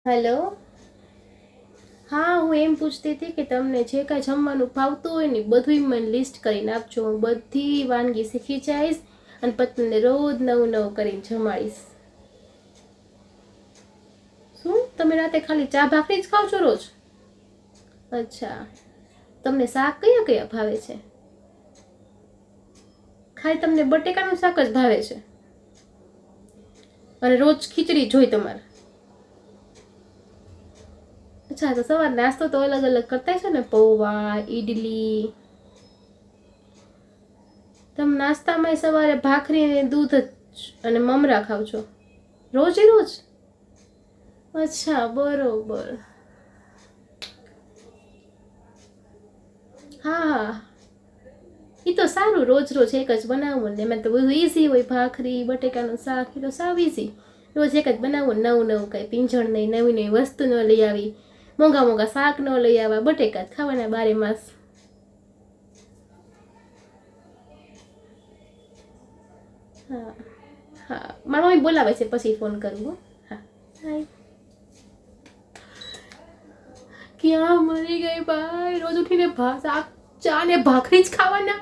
Hello. હા, હું એમ પૂછતી હતી કે તમને જે કાંઈ જમવાનું ભાવતું હોય ને બધું મને લિસ્ટ કરીને આપજો. હું બધી વાનગી શીખી જઈશ અને પછી તમને રોજ નવું નવું કરીને જમાડીશ. શું તમે રાતે ખાલી ચા ભાખરી જ ખાવ છો રોજ? અચ્છા, તમને શાક કયા કયા ભાવે છે? ખાલી તમને બટેકાનું શાક જ ભાવે છે અને રોજ ખીચડી જોઈ તમારે? અચ્છા, તો સવાર નાસ્તો તો અલગ અલગ કરતા છે ને, પૌવા, ઈડલી. તમે નાસ્તામાં સવારે ભાખરી અને દૂધ અને મમરા ખાવ છો રોજે રોજ? અચ્છા, બરોબર. હા, એ તો સારું. રોજ રોજ એક જ બનાવવું ને એમાં તો બધું ઈઝી હોય. ભાખરી, બટેકાનું શાક, એ તો સાવ ઈઝી. રોજ એક જ બનાવવું, નવું નવું કંઈ પીંછણ નહીં, નવી નવી વસ્તુ ન લઈ આવી, મોંઘા મોંઘા શાક ન લઈ આવ્યા, બટેકા જ ખાવાના બારે માસ. હા હા, મારા મમ્મી બોલાવે છે, પછી ફોન કરું હો. હા, હાય. ક્યાં મરી ગઈ ભાઈ? રોજ ઉઠીને શાક, ચા ને ભાખરી જ ખાવાના.